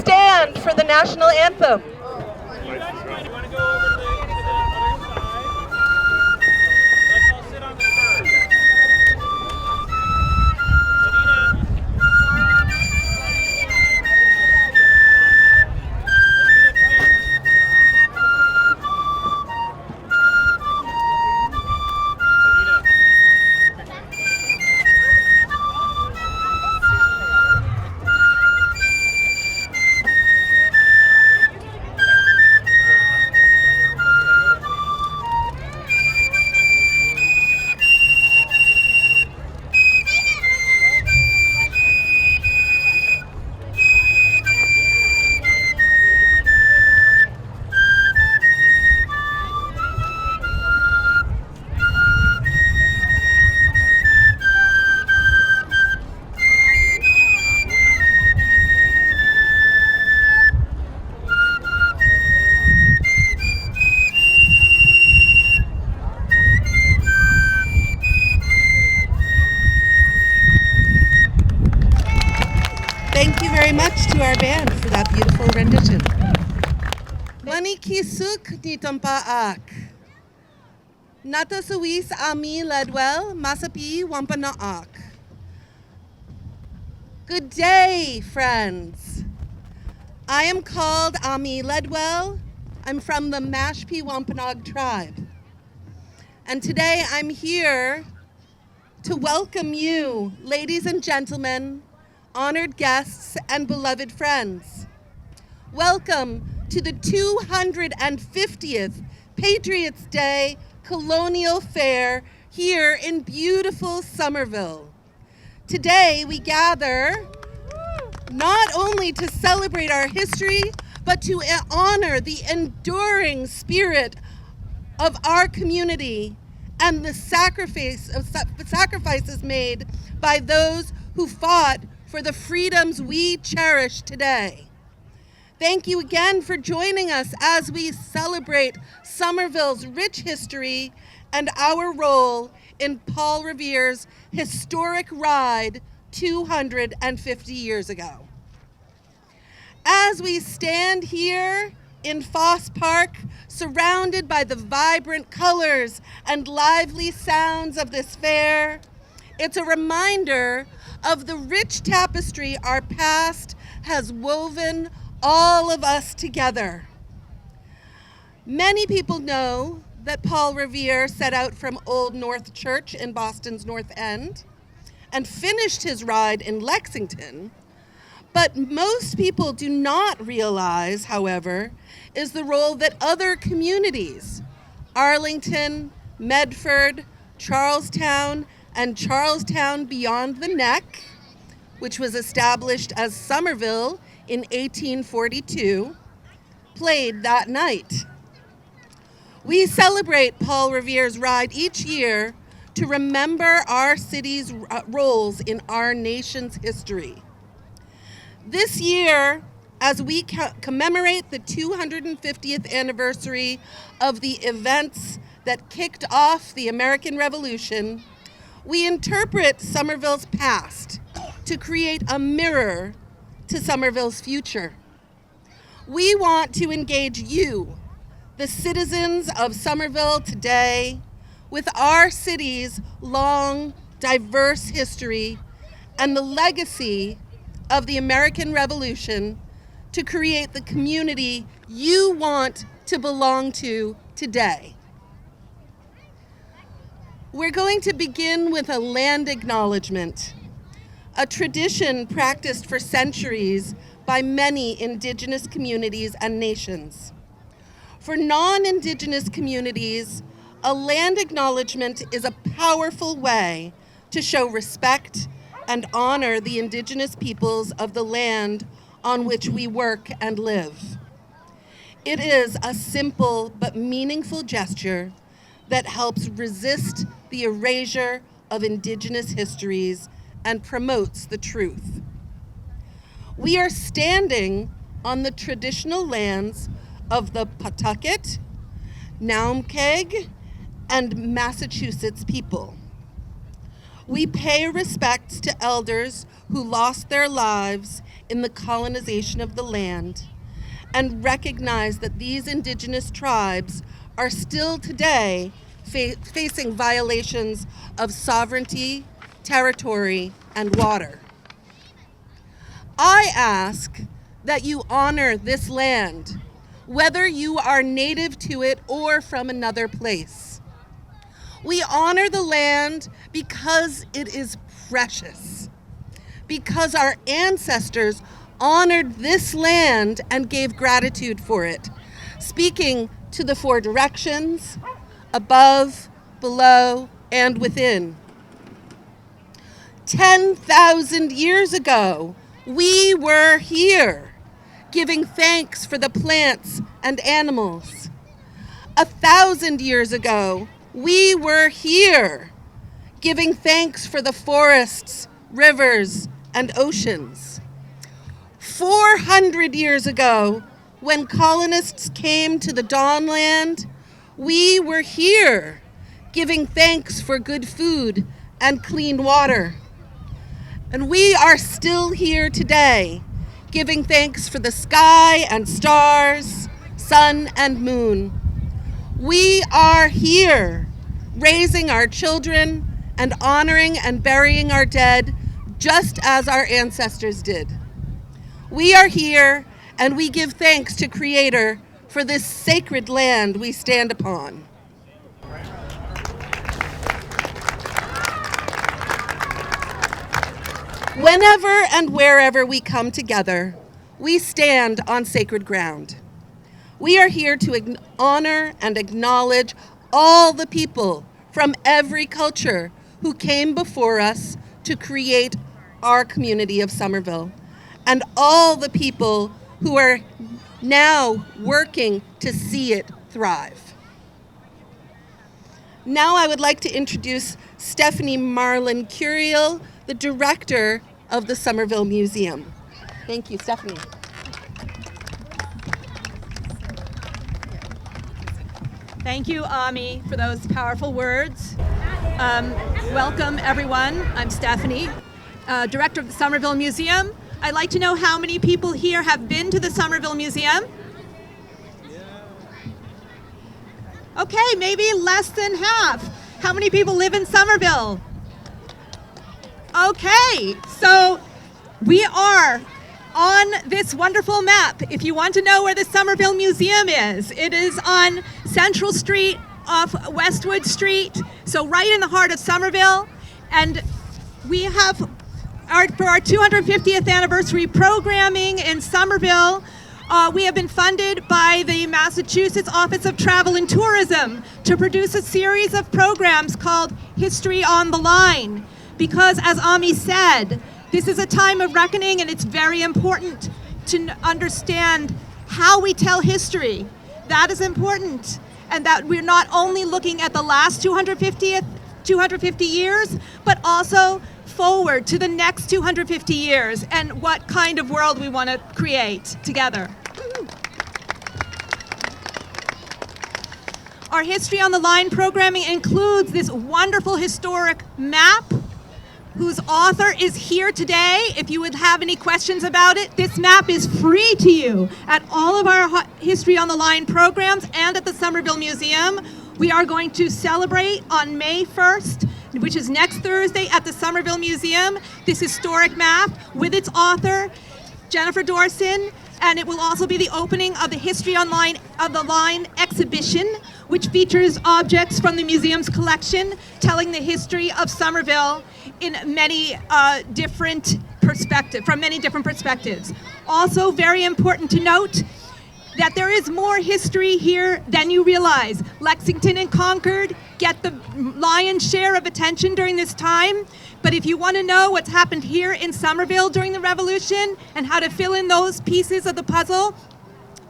stand for the national anthem? Thank you very much to our band for that beautiful rendition. Mani kisuk ni tampaak. Nata suwis ami ledwell masapi wampanaak. Good day, friends. I am called Ami Ledwell. I'm from the Mashpee Wampanoag tribe. And today I'm here to welcome you, ladies and gentlemen, honored guests, and beloved friends. Welcome to the 250th Patriots Day Colonial Fair here in beautiful Somerville. Today we gather not only to celebrate our history, but to honor the enduring spirit of our community and the sacrifices made by those who fought for the freedoms we cherish today. Thank you again for joining us as we celebrate Somerville's rich history and our role in Paul Revere's historic ride 250 years ago. As we stand here in Foss Park, surrounded by the vibrant colors and lively sounds of this fair, it's a reminder of the rich tapestry our past has woven all of us together. Many people know that Paul Revere set out from Old North Church in Boston's North End and finished his ride in Lexington. But most people do not realize, however, is the role that other communities, Arlington, Medford, Charlestown, and Charlestown Beyond the Neck, which was established as Somerville in 1842, played that night. We celebrate Paul Revere's ride each year to remember our city's roles in our nation's history. This year, as we commemorate the 250th anniversary of the events that kicked off the American Revolution, we interpret Somerville's past to create a mirror to Somerville's future. We want to engage you, the citizens of Somerville today, with our city's long, diverse history and the legacy of the American Revolution to create the community you want to belong to today. We're going to begin with a land acknowledgement, a tradition practiced for centuries by many Indigenous communities and nations. For non-Indigenous communities, a land acknowledgement is a powerful way to show respect and honor the Indigenous peoples of the land on which we work and live. It is a simple but meaningful gesture that helps resist the erasure of Indigenous histories and promotes the truth. We are standing on the traditional lands of the Pawtucket, Naumkeag, and Massachusetts people. We pay respects to elders who lost their lives in the colonization of the land and recognize that these indigenous tribes are still today facing violations of sovereignty, territory, and water. I ask that you honor this land, whether you are native to it or from another place. We honor the land because it is precious, because our ancestors honored this land and gave gratitude for it, speaking to the four directions, above, below, and within. 10,000 years ago, we were here, giving thanks for the plants and animals. 1,000 years ago, we were here, giving thanks for the forests, rivers, and oceans. 400 years ago, when colonists came to the Dawnland, we were here, giving thanks for good food and clean water. And we are still here today, giving thanks for the sky and stars, sun and moon. We are here, raising our children and honoring and burying our dead, just as our ancestors did. We are here, and we give thanks to Creator for this sacred land we stand upon. Whenever and wherever we come together, we stand on sacred ground. We are here to honor and acknowledge all the people from every culture who came before us to create our community of Somerville, and all the people who are now working to see it thrive. Now I would like to introduce Stephanie Marlin Curiel, the director of the Somerville Museum. Thank you, Stephanie. Thank you, Ami, for those powerful words. Welcome, everyone. I'm Stephanie, director of the Somerville Museum. I'd like to know how many people here have been to the Somerville Museum? Okay, maybe less than half. How many people live in Somerville? Okay, so we are on this wonderful map. If you want to know where the Somerville Museum is, it is on Central Street off Westwood Street, so right in the heart of Somerville. And we have for our 250th anniversary programming in Somerville, we have been funded by the Massachusetts Office of Travel and Tourism to produce a series of programs called History on the Line. Because, as Ami said, this is a time of reckoning, and it's very important to understand how we tell history. That is important, and that we're not only looking at the last 250 years, but also forward to the next 250 years and what kind of world we want to create together. Our History on the Line programming includes this wonderful historic map whose author is here today. If you would have any questions about it, this map is free to you at all of our History on the Line programs and at the Somerville Museum. We are going to celebrate on May 1st, which is next Thursday, at the Somerville Museum, this historic map with its author, Jennifer Dorson, and it will also be the opening of the History on the Line exhibition, which features objects from the museum's collection telling the history of Somerville in many different perspectives. Also, very important to note that there is more history here than you realize. Lexington and Concord get the lion's share of attention during this time, but if you want to know what's happened here in Somerville during the Revolution and how to fill in those pieces of the puzzle,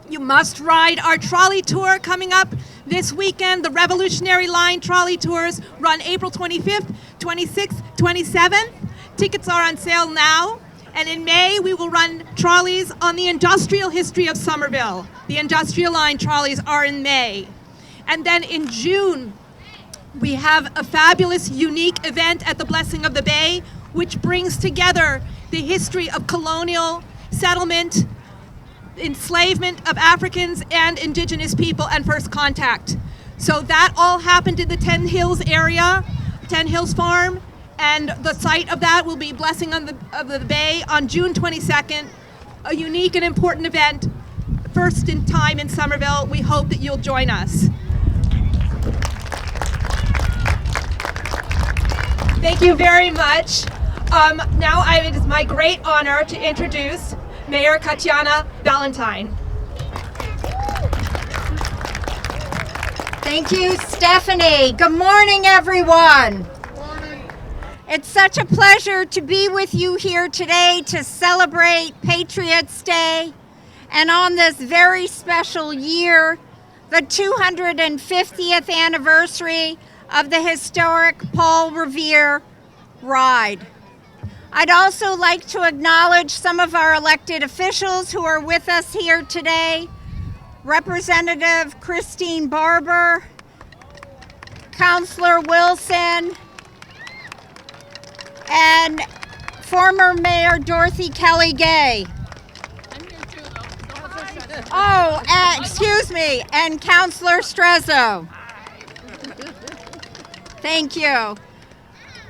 you must ride our trolley tour coming up this weekend. The Revolutionary Line trolley tours run April 25th, 26th, 27th. Tickets are on sale now. And in May, we will run trolleys on the industrial history of Somerville. The Industrial Line trolleys are in May. And then in June, We have a fabulous, unique event at the Blessing of the Bay, which brings together the history of colonial settlement, enslavement of Africans and indigenous people, and first contact. So that all happened in the 10 Hills area, 10 Hills Farm, and the site of that will be Blessing of the Bay on June 22nd, a unique and important event, first in time in Somerville. We hope that you'll join us. Thank you very much. Now it is my great honor to introduce Mayor Katiana Valentine. Thank you, Stephanie. Good morning, everyone. It's such a pleasure to be with you here today to celebrate Patriots Day, and on this very special year, the 250th anniversary of the historic Paul Revere ride. I'd also like to acknowledge some of our elected officials who are with us here today. Representative Christine Barber, Councilor Wilson, and former Mayor Dorothy Kelly Gay. Excuse me, and Councilor Strezzo. Thank you.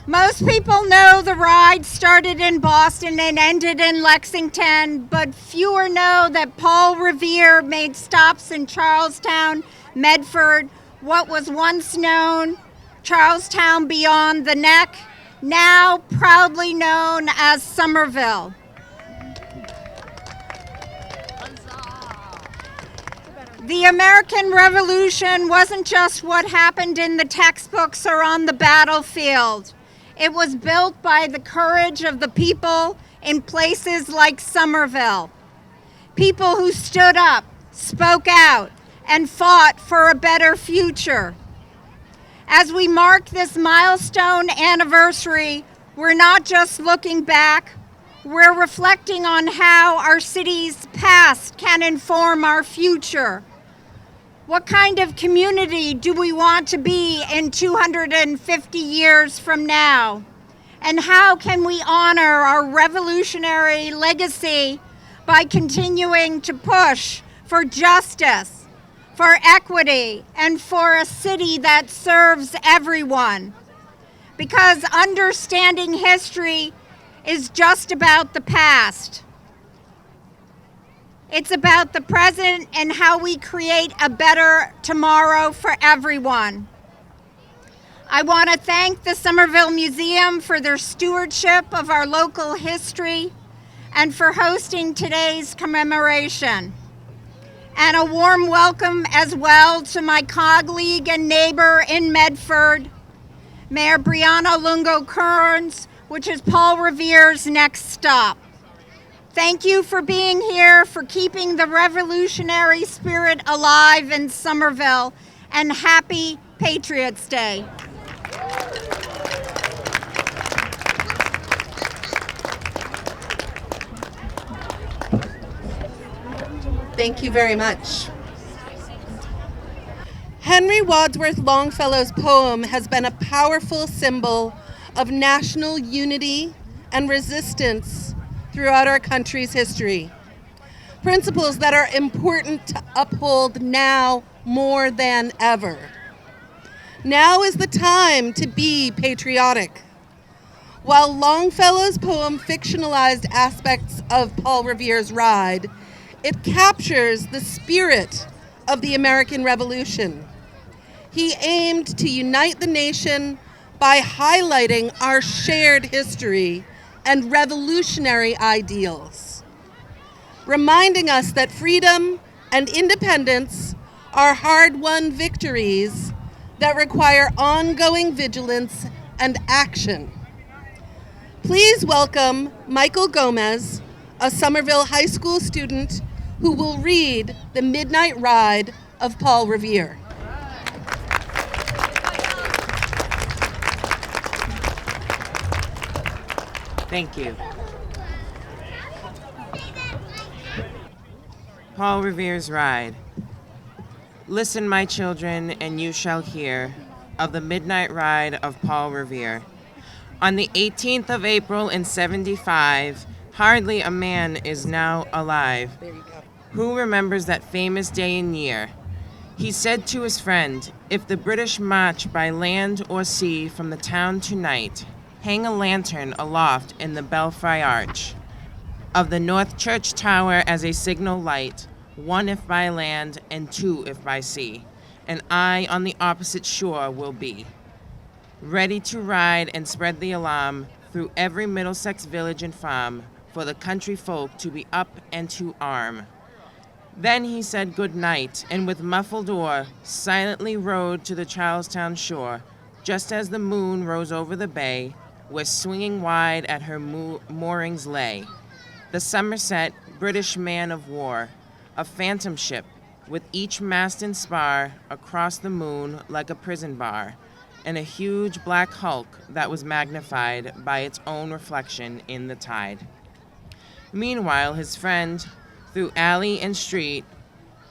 Most people know the ride started in Boston and ended in Lexington, but fewer know that Paul Revere made stops in Charlestown, Medford, what was once known Charlestown beyond the Neck, now proudly known as Somerville. The American Revolution wasn't just what happened in the textbooks or on the battlefield. It was built by the courage of the people in places like Somerville. People who stood up, spoke out, and fought for a better future. As we mark this milestone anniversary, we're not just looking back, we're reflecting on how our city's past can inform our future. What kind of community do we want to be in 250 years from now? And how can we honor our revolutionary legacy by continuing to push for justice, for equity, and for a city that serves everyone? Because understanding history is just about the past. It's about the present and how we create a better tomorrow for everyone. I want to thank the Somerville Museum for their stewardship of our local history and for hosting today's commemoration. And a warm welcome as well to my colleague and neighbor in Medford, Mayor Brianna Lungo-Kearns, which is Paul Revere's next stop. Thank you for being here, for keeping the revolutionary spirit alive in Somerville, and happy Patriots Day. Thank you very much. Henry Wadsworth Longfellow's poem has been a powerful symbol of national unity and resistance throughout our country's history. Principles that are important to uphold now more than ever. Now is the time to be patriotic. While Longfellow's poem fictionalized aspects of Paul Revere's ride, it captures the spirit of the American Revolution. He aimed to unite the nation by highlighting our shared history and revolutionary ideals, reminding us that freedom and independence are hard-won victories that require ongoing vigilance and action. Please welcome Michael Gomez, a Somerville High School student who will read The Midnight Ride of Paul Revere. Thank you. Paul Revere's Ride. Listen, my children, and you shall hear of the midnight ride of Paul Revere. On the 18th of April in 75, hardly a man is now alive. Who remembers that famous day and year? He said to his friend, "If the British march by land or sea from the town tonight, hang a lantern aloft in the belfry arch of the North Church Tower as a signal light, one if by land and two if by sea, and I on the opposite shore will be, ready to ride and spread the alarm through every Middlesex village and farm, for the country folk to be up and to arm." Then he said good night, and with muffled oar silently rowed to the Charlestown shore, just as the moon rose over the bay, where swinging wide at her moorings lay the Somerset British man of war, a phantom ship, with each mast and spar across the moon like a prison bar, and a huge black hulk that was magnified by its own reflection in the tide. Meanwhile, his friend, through alley and street,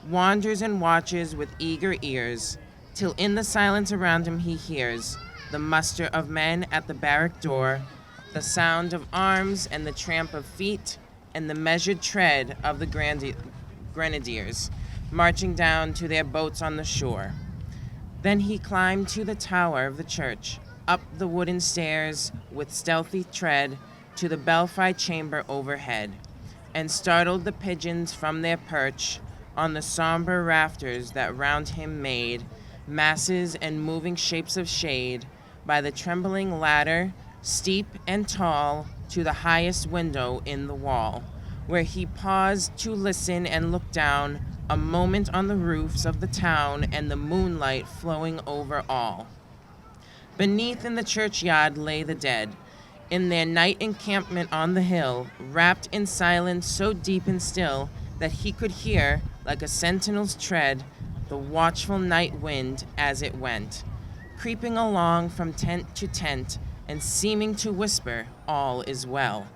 wanders and watches with eager ears, till in the silence around him he hears the muster of men at the barrack door, the sound of arms and the tramp of feet, and the measured tread of the grenadiers, marching down to their boats on the shore. Then he climbed to the tower of the church, up the wooden stairs with stealthy tread to the belfry chamber overhead, and startled the pigeons from their perch on the somber rafters that round him made masses and moving shapes of shade by the trembling ladder, steep and tall, to the highest window in the wall, where he paused to listen and look down a moment on the roofs of the town and the moonlight flowing over all. Beneath in the churchyard lay the dead, in their night encampment on the hill, wrapped in silence so deep and still that he could hear, like a sentinel's tread, the watchful night wind as it went, creeping along from tent to tent, and seeming to whisper, all is well.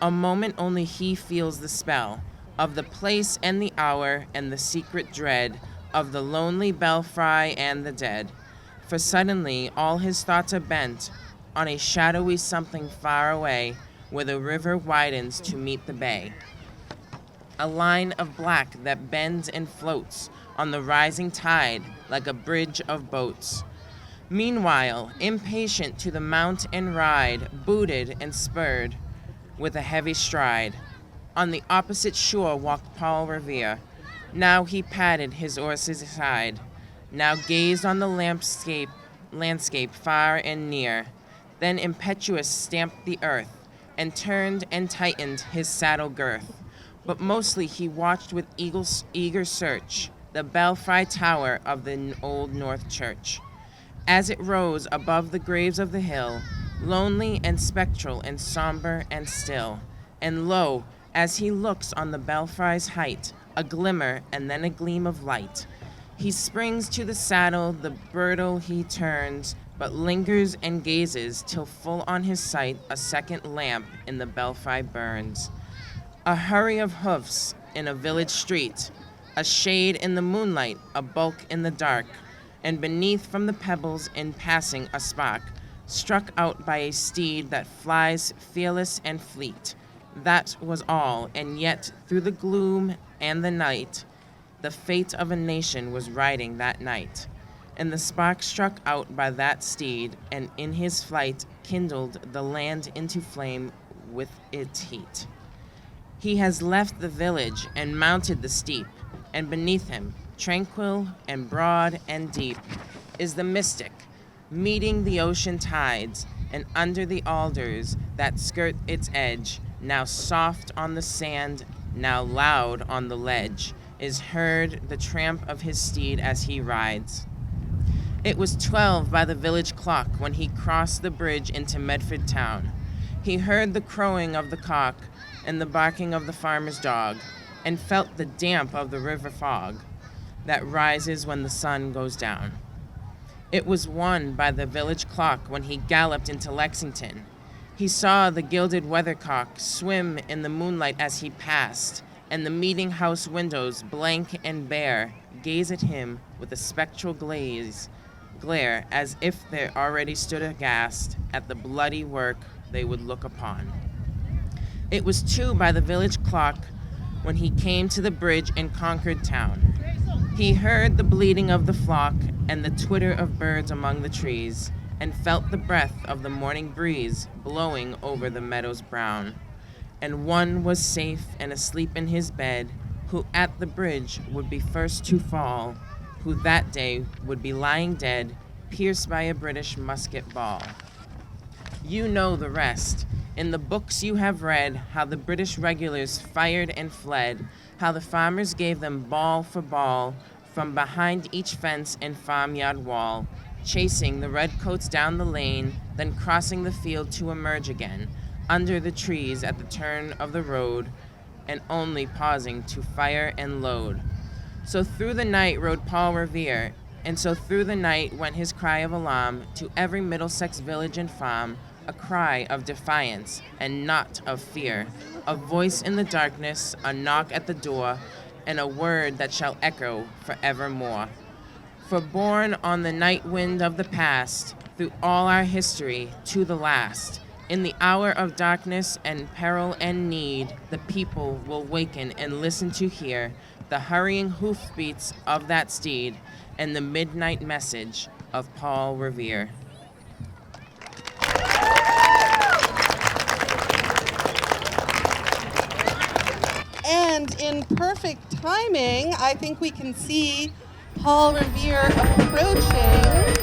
A moment only he feels the spell of the place and the hour and the secret dread of the lonely belfry and the dead. For suddenly all his thoughts are bent on a shadowy something far away, where the river widens to meet the bay. A line of black that bends and floats on the rising tide like a bridge of boats. Meanwhile, impatient to the mount and ride, booted and spurred with a heavy stride, on the opposite shore walked Paul Revere. Now he patted his horse's side, now gazed on the landscape far and near, then impetuous stamped the earth, and turned and tightened his saddle girth. But mostly he watched with eager search the belfry tower of the old North Church, as it rose above the graves of the hill, lonely and spectral and somber and still. And lo, as he looks on the belfry's height, a glimmer and then a gleam of light. He springs to the saddle, the bridle he turns, but lingers and gazes till full on his sight a second lamp in the belfry burns. A hurry of hoofs in a village street, a shade in the moonlight, a bulk in the dark, and beneath from the pebbles in passing a spark, struck out by a steed that flies fearless and fleet. That was all, and yet through the gloom and the night, the fate of a nation was riding that night. And the spark struck out by that steed, and in his flight kindled the land into flame with its heat. He has left the village and mounted the steep, and beneath him, tranquil and broad and deep, is the mystic, meeting the ocean tides, and under the alders that skirt its edge, now soft on the sand, now loud on the ledge, is heard the tramp of his steed as he rides. It was 12 by the village clock when he crossed the bridge into Medford town. He heard the crowing of the cock and the barking of the farmer's dog, and felt the damp of the river fog that rises when the sun goes down. It was 1 by the village clock when he galloped into Lexington. He saw the gilded weathercock swim in the moonlight as he passed, and the meeting house windows, blank and bare, gaze at him with a spectral glaze glare as if they already stood aghast at the bloody work they would look upon. It was 2 by the village clock when he came to the bridge in Concord town. He heard the bleating of the flock and the twitter of birds among the trees, and felt the breath of the morning breeze blowing over the meadows brown. And one was safe and asleep in his bed, who at the bridge would be first to fall, who that day would be lying dead, pierced by a British musket ball. You know the rest. In the books you have read how the British regulars fired and fled, how the farmers gave them ball for ball from behind each fence and farmyard wall, chasing the redcoats down the lane, then crossing the field to emerge again, under the trees at the turn of the road, and only pausing to fire and load. So through the night rode Paul Revere, and so through the night went his cry of alarm to every Middlesex village and farm, a cry of defiance and not of fear, a voice in the darkness, a knock at the door, and a word that shall echo forevermore. For born on the night wind of the past, through all our history to the last, in the hour of darkness and peril and need, the people will waken and listen to hear the hurrying hoofbeats of that steed and the midnight message of Paul Revere. And in perfect timing, I think we can see Paul Revere approaching.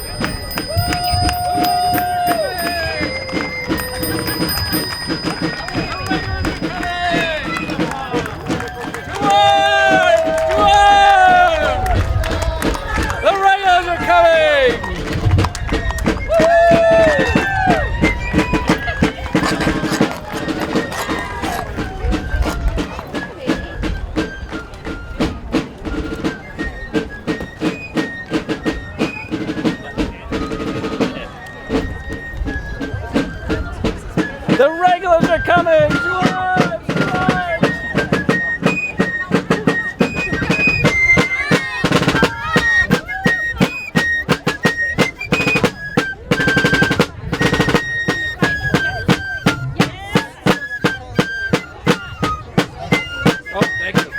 The regulars are coming! Oh, thank you.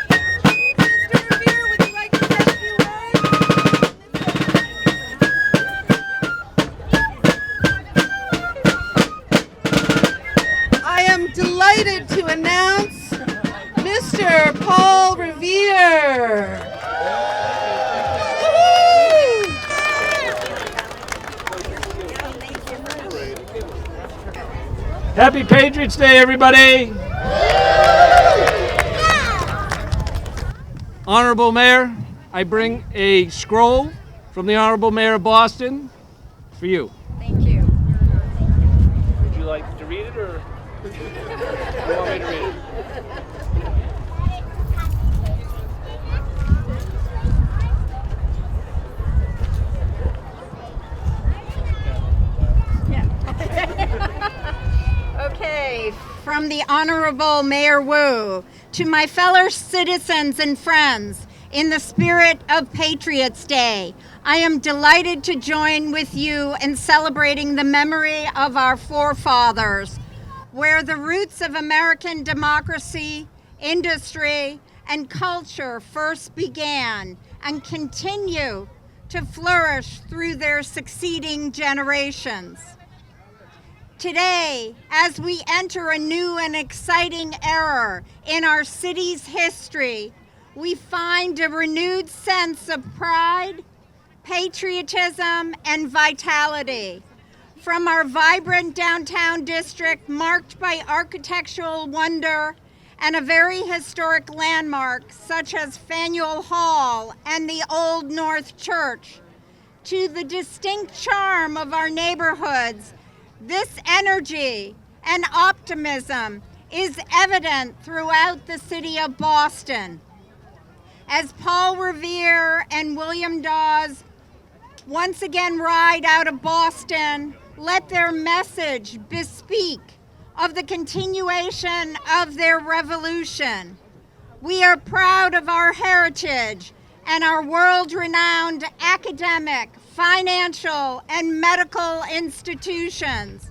Mr. Revere, would you like to say a few words? I am delighted to announce Mr. Paul Revere. Happy Patriots Day, everybody! Honorable Mayor, I bring a scroll from the Honorable Mayor of Boston for you. Thank you. Would you like to read it, or do you want me to read it? Okay, from the Honorable Mayor Wu, to my fellow citizens and friends, in the spirit of Patriots Day, I am delighted to join with you in celebrating the memory of our forefathers, where the roots of American democracy, industry, and culture first began and continue to flourish through their succeeding generations. Today, as we enter a new and exciting era in our city's history, we find a renewed sense of pride, patriotism, and vitality. From our vibrant downtown district marked by architectural wonder and a very historic landmark such as Faneuil Hall and the Old North Church, to the distinct charm of our neighborhoods, this energy and optimism is evident throughout the city of Boston. As Paul Revere and William Dawes once again ride out of Boston, let their message bespeak of the continuation of their revolution. We are proud of our heritage and our world-renowned academic, financial, and medical institutions.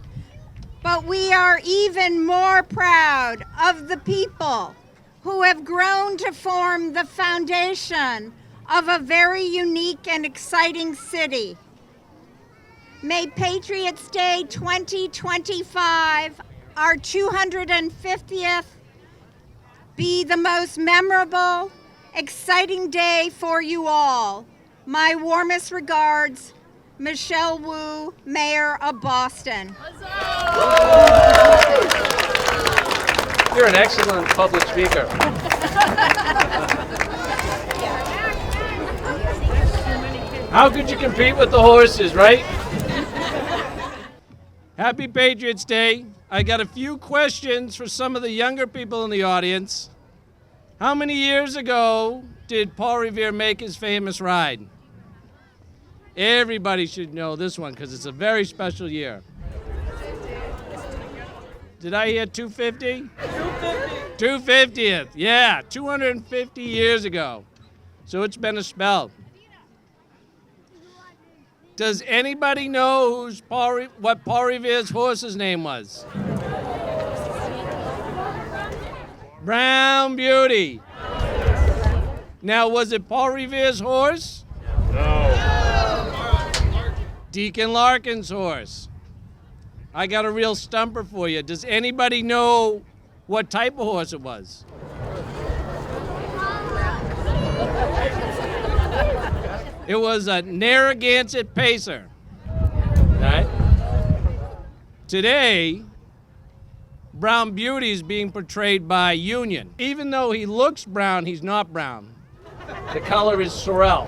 But we are even more proud of the people who have grown to form the foundation of a very unique and exciting city. May Patriots Day 2025, our 250th, be the most memorable, exciting day for you all. My warmest regards, Michelle Wu, Mayor of Boston. You're an excellent public speaker. How could you compete with the horses, right? Happy Patriots Day. I got a few questions for some of the younger people in the audience. How many years ago did Paul Revere make his famous ride? Everybody should know this one because it's a very special year. Did I hear 250? 250th, yeah, 250 years ago. So it's been a spell. Does anybody know what Paul Revere's horse's name was? Brown Beauty. Now, was it Paul Revere's horse? No. Deacon Larkin's horse. I got a real stumper for you. Does anybody know what type of horse it was? It was a Narragansett Pacer. Right? Today, Brown Beauty is being portrayed by Union. Even though he looks brown, he's not brown. The color is sorrel.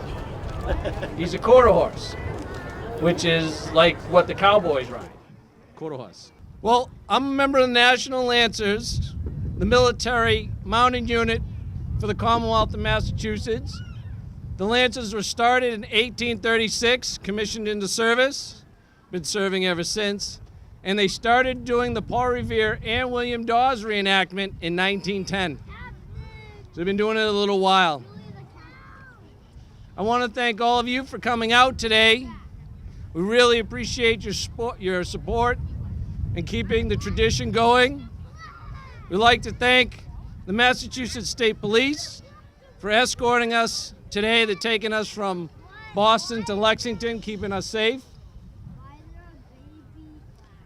He's a quarter horse, which is like what the cowboys ride. Quarter horse. Well, I'm a member of the National Lancers, the military mounted unit for the Commonwealth of Massachusetts. The Lancers were started in 1836, commissioned into service, been serving ever since, and they started doing the Paul Revere and William Dawes reenactment in 1910. So they've been doing it a little while. I want to thank all of you for coming out today. We really appreciate your support and keeping the tradition going. We'd like to thank the Massachusetts State Police for escorting us today. They're taking us from Boston to Lexington, keeping us safe.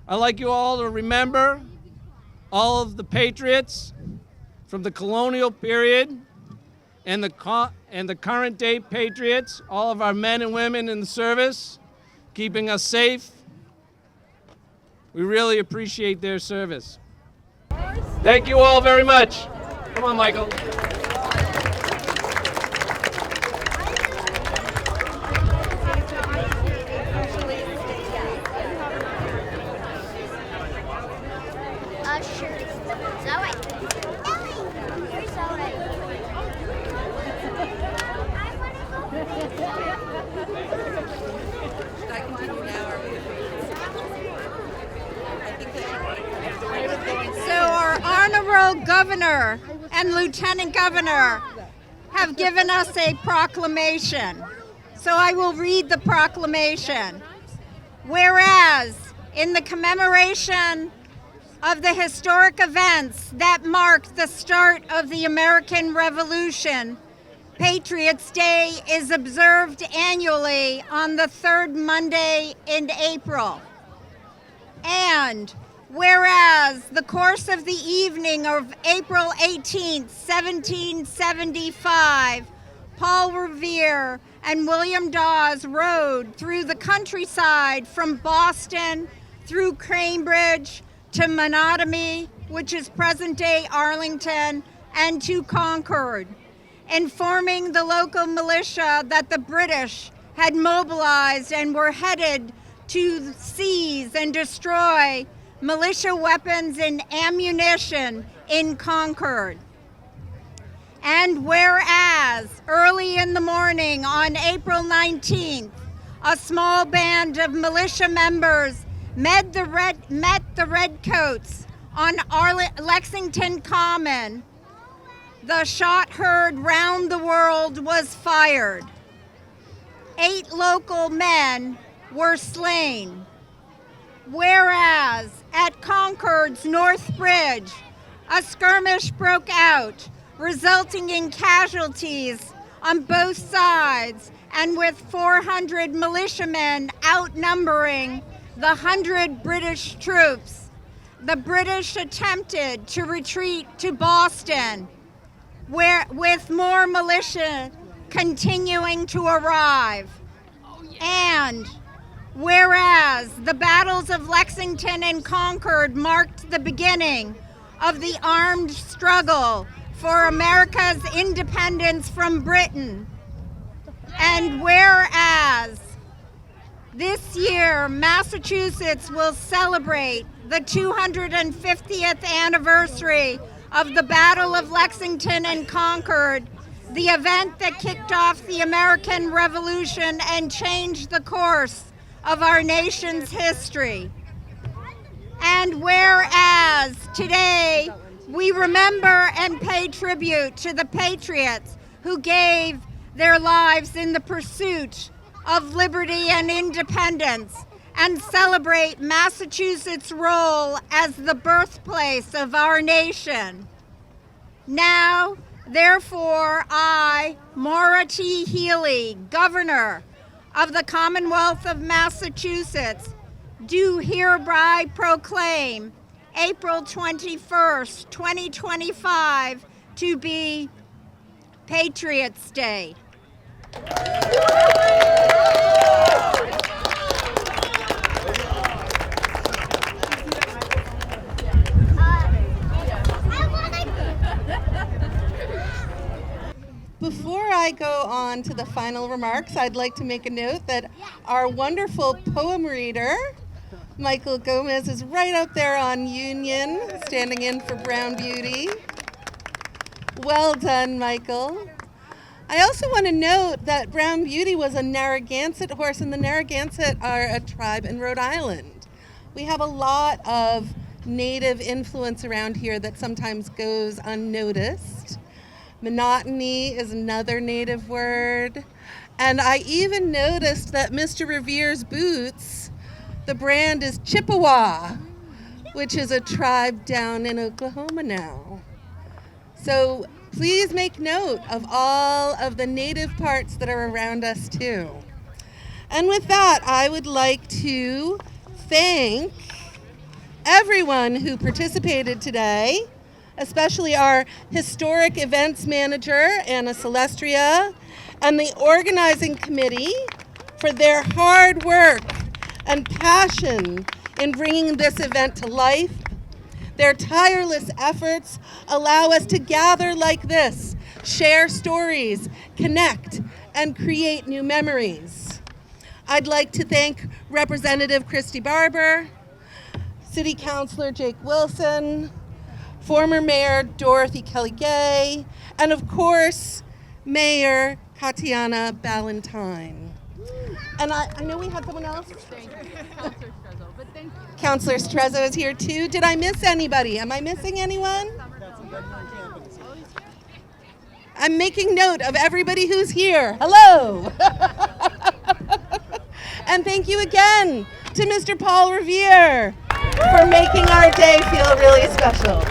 I'd like you all to remember all of the Patriots from the Colonial period and the current day Patriots, all of our men and women in the service, keeping us safe. We really appreciate their service. Thank you all very much. Come on, Michael. Governor and Lieutenant Governor have given us a proclamation. So I will read the proclamation. Whereas, in the commemoration of the historic events that marked the start of the American Revolution, Patriots Day is observed annually on the third Monday in April. And whereas the course of the evening of April 18, 1775, Paul Revere and William Dawes rode through the countryside from Boston through Cambridge to Menotomy, which is present-day Arlington, and to Concord, informing the local militia that the British had mobilized and were headed to seize and destroy militia weapons and ammunition in Concord. And whereas early in the morning on April 19th, a small band of militia members met the Redcoats on Lexington Common, the shot heard round the world was fired. 8 local men were slain. Whereas at Concord's North Bridge, a skirmish broke out, resulting in casualties on both sides, and with 400 militiamen outnumbering the 100 British troops, the British attempted to retreat to Boston, where with more militia continuing to arrive. And whereas the battles of Lexington and Concord marked the beginning of the armed struggle for America's independence from Britain, and whereas this year Massachusetts will celebrate the 250th anniversary of the Battle of Lexington and Concord, the event that kicked off the American Revolution and changed the course of our nation's history. And whereas today we remember and pay tribute to the Patriots who gave their lives in the pursuit of liberty and independence, and celebrate Massachusetts' role as the birthplace of our nation. Now, therefore, I, Maura T. Healey, Governor of the Commonwealth of Massachusetts, do hereby proclaim April 21st, 2025 to be Patriots' Day. Before I go on to the final remarks, I'd like to make a note that our wonderful poem reader, Michael Gomez, is right up there on Union, standing in for Brown Beauty. Well done, Michael. I also want to note that Brown Beauty was a Narragansett horse, and the Narragansett are a tribe in Rhode Island. We have a lot of native influence around here that sometimes goes unnoticed. Monotony is another native word. And I even noticed that Mr. Revere's boots, the brand is Chippewa, which is a tribe down in Oklahoma now. So please make note of all of the native parts that are around us too. And with that, I would like to thank everyone who participated today, especially our historic events manager, Anna Celestria, and the organizing committee for their hard work and passion in bringing this event to life. Their tireless efforts allow us to gather like this, share stories, connect, and create new memories. I'd like to thank Representative Christy Barber, City Councilor Jake Wilson, former Mayor Dorothy Kelly-Gay, and of course, Mayor Katiana Ballantyne. And I know we had someone else. Councilor Strezzo is here too. Did I miss anybody? Am I missing anyone? I'm making note of everybody who's here. Hello. And thank you again to Mr. Paul Revere for making our day feel really special.